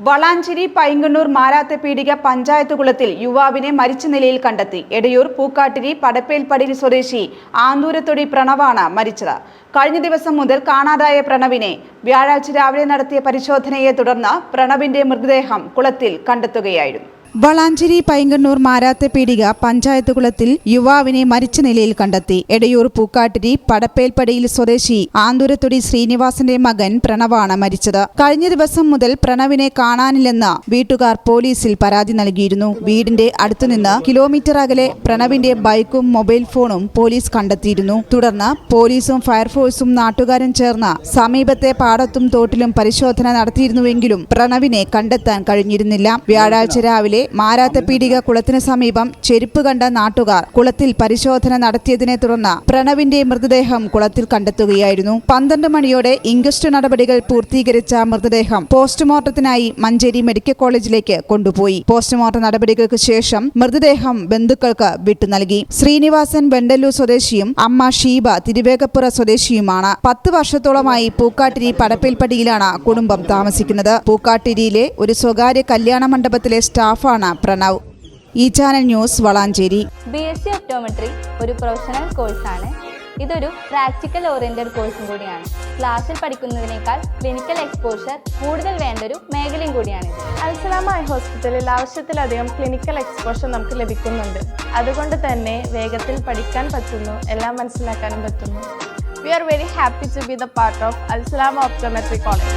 വളാഞ്ചേരി പൈങ്കണ്ണൂർ മാരാത്തപീടിക പഞ്ചായത്ത് കുളത്തിൽ യുവാവിനെ മരിച്ച നിലയിൽ കണ്ടെത്തി. എടയൂർ പൂക്കാട്ടിരി പടപ്പേൽപ്പടിയിൽ സ്വദേശി ആന്തൂരത്തൊടി പ്രണവാണ് മരിച്ചത്. കഴിഞ്ഞ ദിവസം മുതൽ കാണാതായ പ്രണവിനെ വ്യാഴാഴ്ച രാവിലെ നടത്തിയ പരിശോധനയെ തുടർന്ന് പ്രണവിന്റെ മൃതദേഹം കുളത്തിൽ കണ്ടെത്തുകയായിരുന്നു. വളാഞ്ചേരി പൈങ്കണ്ണൂർ മാരാത്തപീടിക പഞ്ചായത്ത് കുളത്തിൽ യുവാവിനെ മരിച്ച നിലയിൽ കണ്ടെത്തി. എടയൂർ പൂക്കാട്ടിരി പടപ്പേൽപ്പടിയിൽ സ്വദേശി ആന്തൂരത്തൊടി ശ്രീനിവാസന്റെ മകൻ പ്രണവാണ് മരിച്ചത്. കഴിഞ്ഞ ദിവസം മുതൽ പ്രണവിനെ കാണാനില്ലെന്ന് വീട്ടുകാർ പോലീസിൽ പരാതി നൽകിയിരുന്നു. വീടിന്റെ അടുത്തുനിന്ന് കിലോമീറ്റർ അകലെ പ്രണവിന്റെ ബൈക്കും മൊബൈൽ ഫോണും പോലീസ് കണ്ടെത്തിയിരുന്നു. തുടർന്ന് പോലീസും ഫയർഫോഴ്സും നാട്ടുകാരും ചേർന്ന് സമീപത്തെ പാടത്തും തോട്ടിലും പരിശോധന നടത്തിയിരുന്നുവെങ്കിലും പ്രണവിനെ കണ്ടെത്താൻ കഴിഞ്ഞിരുന്നില്ല. വ്യാഴാഴ്ച രാവിലെ മാരാത്തപീടിക കുളത്തിന് സമീപം ചെരുപ്പ് കണ്ട നാട്ടുകാർ കുളത്തിൽ പരിശോധന നടത്തിയതിനെ തുടർന്ന് പ്രണവിന്റെ മൃതദേഹം കുളത്തിൽ കണ്ടെത്തുകയായിരുന്നു. 12 മണിയോടെ ഇൻക്വസ്റ്റ് നടപടികൾ പൂർത്തീകരിച്ച മൃതദേഹം പോസ്റ്റ്മോർട്ടത്തിനായി മഞ്ചേരി മെഡിക്കൽ കോളേജിലേക്ക് കൊണ്ടുപോയി. പോസ്റ്റ്മോർട്ടം നടപടികൾക്ക് ശേഷം മൃതദേഹം ബന്ധുക്കൾക്ക് വിട്ടു നൽകി. ശ്രീനിവാസൻ വെണ്ടല്ലൂർ സ്വദേശിയും അമ്മ ഷീബ തിരുവേഗപ്പുറ സ്വദേശിയുമാണ്. 10 വർഷത്തോളമായി പൂക്കാട്ടിരി പടപ്പേൽപ്പടിയിലാണ് കുടുംബം താമസിക്കുന്നത്. പൂക്കാട്ടിരിയിലെ ഒരു സ്വകാര്യ കല്യാണ മണ്ഡപത്തിലെ സ്റ്റാഫ് പ്രണവ്. ഈ channel news Valanchery. BSc optometry ഒരു പ്രൊഫഷണൽ കോഴ്സാണ്. ഇതൊരു പ്രാക്ടിക്കൽ ഓറിയന്റഡ് കോഴ്സും കൂടിയാണ്. ക്ലാസ്സിൽ പഠിക്കുന്നതിനേക്കാൾ ക്ലിനിക്കൽ എക്സ്പോഷർ കൂടുതൽ വേണ്ടൊരു മേഖലയും കൂടിയാണ്. അൽസലാമ ഐ ഹോസ്പിറ്റലിൽ ആവശ്യത്തിലധികം ക്ലിനിക്കൽ എക്സ്പോഷർ നമുക്ക് ലഭിക്കുന്നുണ്ട്. അതുകൊണ്ട് തന്നെ വേഗത്തിൽ പഠിക്കാൻ പറ്റുന്നു, എല്ലാം മനസ്സിലാക്കാനും പറ്റുന്നു. We are very happy to be the part of Al Salama Optometry College.